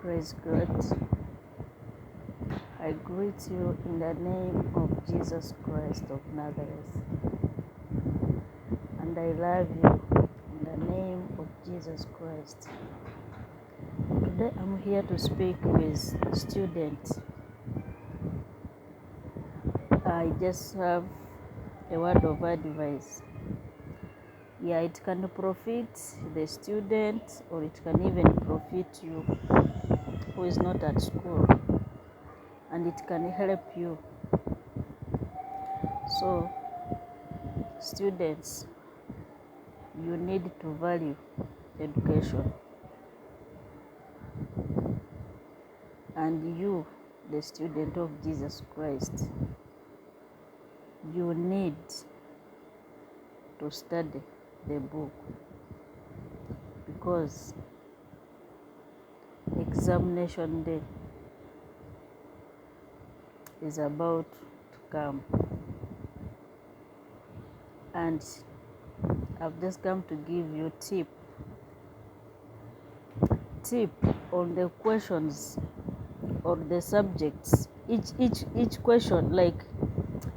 Praise God. I greet you in the name of Jesus Christ of Nazareth. And I love you in the name of Jesus Christ. Today I'm here to speak with students. I just have a word of advice. Yeah, it can profit the student or it can even profit you who is not at school, and it can help you. So, students, you need to value education, and you, the student of Jesus Christ, you need to study the book, because examination day is about to come, and I've just come to give you tip on the questions or the subjects. Each question, like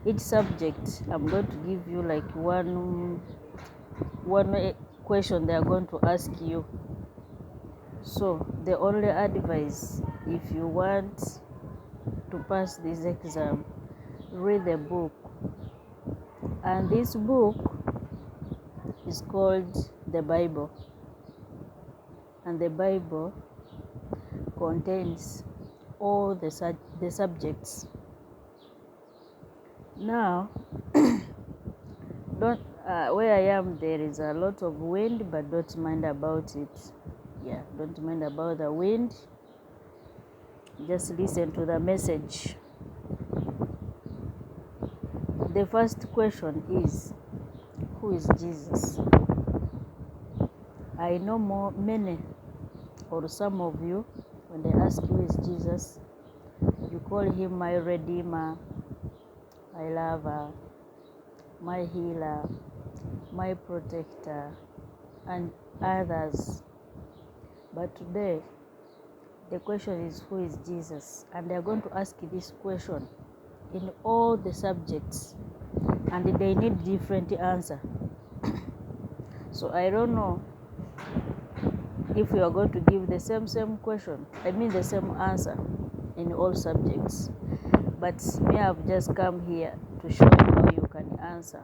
each subject, I'm going to give you like one question they are going to ask you. So the only advice, if you want to pass this exam, read the book. And this book is called the Bible, and the Bible contains all the subjects. Now, don't where I am, there is a lot of wind, but don't mind about it. Yeah, don't mind about the wind. Just listen to the message. The first question is, who is Jesus? I know many or some of you, when they ask who is Jesus, you call him my Redeemer, my Lover, my Healer, my Protector, and others. But today, the question is, who is Jesus? And they are going to ask this question in all the subjects, and they need different answer. So I don't know if you are going to give the same question, the same answer in all subjects. But me, I've just come here to show you how you can answer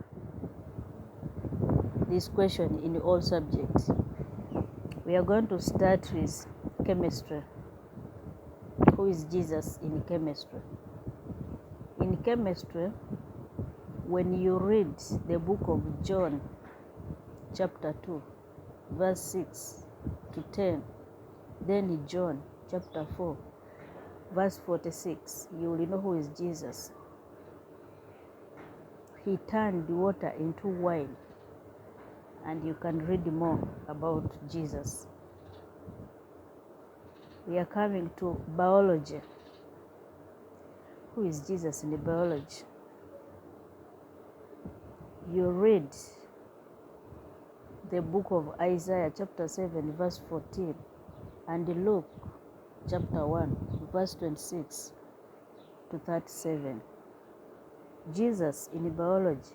this question in all subjects. We are going to start with chemistry. Who is Jesus in chemistry? In chemistry, when you read the book of John, chapter 2, verse 6 to 10, then John, chapter 4, verse 46, you will know who is Jesus. He turned water into wine, and you can read more about Jesus. We are coming to biology. Who is Jesus in biology? You read the book of Isaiah, chapter 7, verse 14, and Luke, chapter 1, verse 26 to 37. Jesus in biology,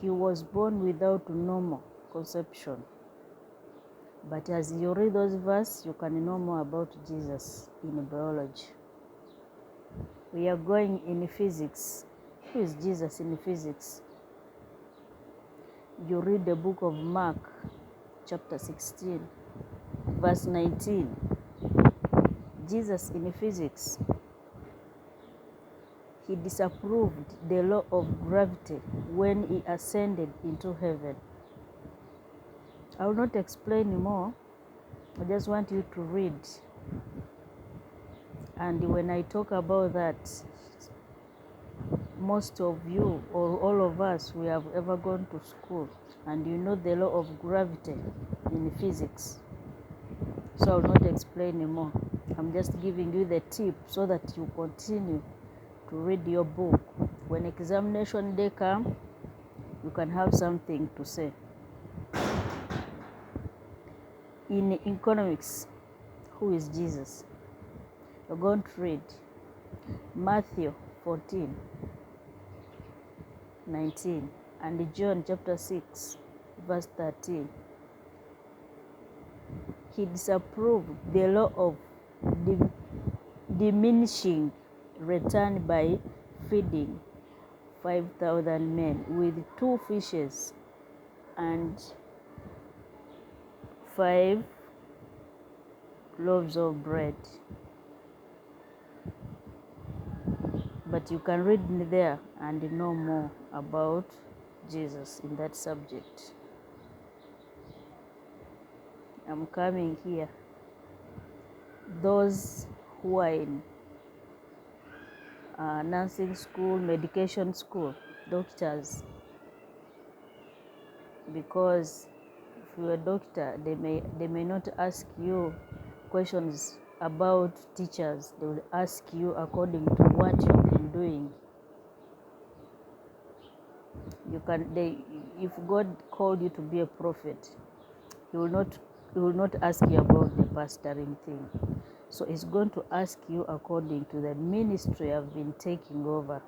he was born without normal conception. But as you read those verses, you can know more about Jesus in biology. We are going in physics. Who is Jesus in physics? You read the book of Mark, chapter 16, verse 19. Jesus in physics, he disapproved the law of gravity when he ascended into heaven. I will not explain more. I just want you to read. And when I talk about that, most of you or all of us, we have ever gone to school, and you know the law of gravity in physics. So I will not explain more. I'm just giving you the tip so that you continue to read your book. When examination day comes, you can have something to say. In economics, who is Jesus? We're going to read Matthew 14:19 and John chapter 6 verse 13. He disapproved the law of diminishing return by feeding 5,000 men with 2 fishes and 5 loaves of bread. But you can read there and know more about Jesus in that subject. I'm coming here. Those who are in nursing school, medication school, doctors, because if you're a doctor, they may not ask you questions about teachers. They will ask you according to what you've been doing. If God called you to be a prophet, He will not ask you about the pastoring thing. So He's going to ask you according to the ministry I've been taking over.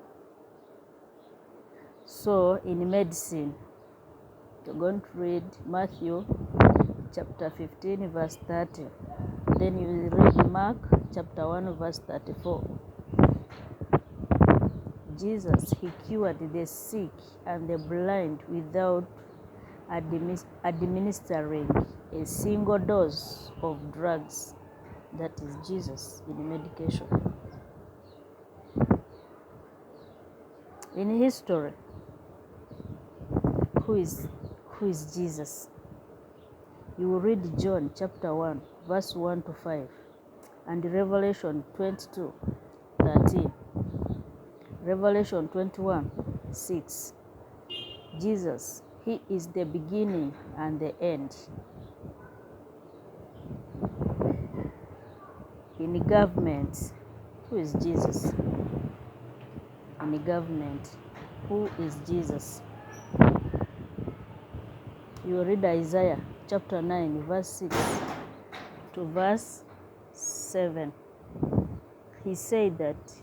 So in medicine, you're going to read Matthew chapter 15 verse 30. Then you will read Mark chapter 1 verse 34. Jesus, He cured the sick and the blind without administering a single dose of drugs. That is Jesus in medication. In history, who is Jesus? You will read John chapter 1 verse 1 to 5 and Revelation 22:13. Revelation 21:6. Jesus, He is the beginning and the end. In government, who is Jesus? In government, who is Jesus? You read Isaiah chapter 9 verse 6 to verse 7. He said that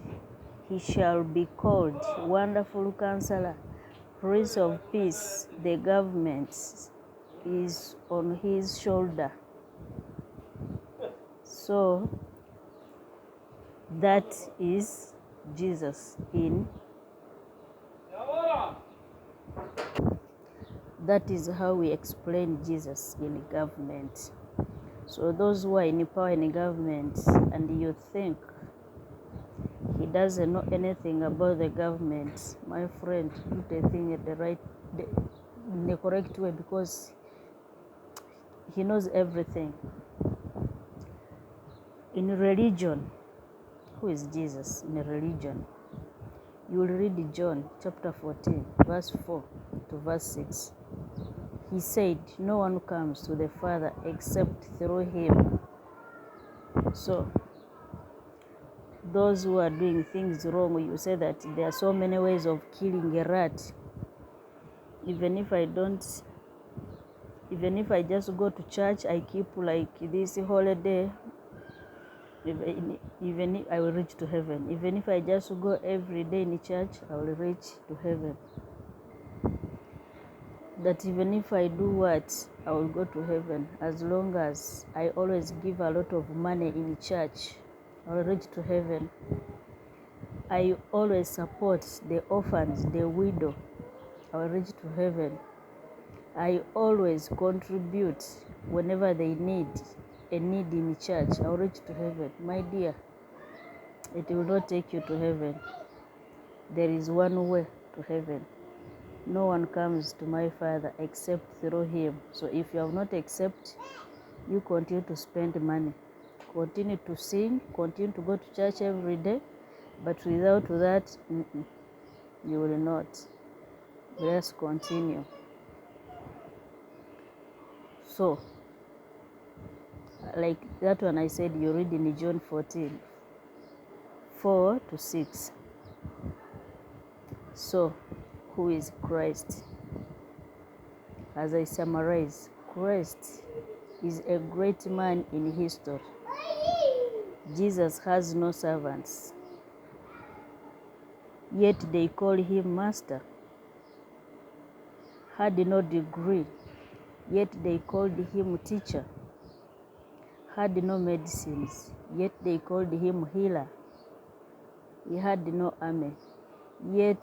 He shall be called Wonderful Counselor, Prince of Peace. The government is on His shoulder. So that is Jesus that is how we explain Jesus in government. So those who are in power in government and you think He doesn't know anything about the government, my friend, do the thing in the correct way, because He knows everything. In religion, who is Jesus in religion? You will read John chapter 14 verse 4 to verse 6. He said, no one comes to the Father except through Him. So those who are doing things wrong, you say that there are so many ways of killing a rat. Even if I just go to church, I keep like this holiday, even if I will reach to heaven. Even if I just go every day in church, I will reach to heaven. That even if I do what, I will go to heaven. As long as I always give a lot of money in church, I will reach to heaven. I always support the orphans, the widow, I will reach to heaven. I always contribute whenever they need a need in church, I will reach to heaven. My dear, it will not take you to heaven. There is one way to heaven. No one comes to my Father except through Him. So if you have not accepted, you continue to spend money, continue to sing, continue to go to church every day, but without that, you will not. Let's continue. So, like that one I said, you read in John 14, 4 to 6. So, who is Christ? As I summarize, Christ is a great man in history. Jesus has no servants, yet they call him Master. Had no degree, yet they called him Teacher. Had no medicines, yet they called him Healer. He had no army, yet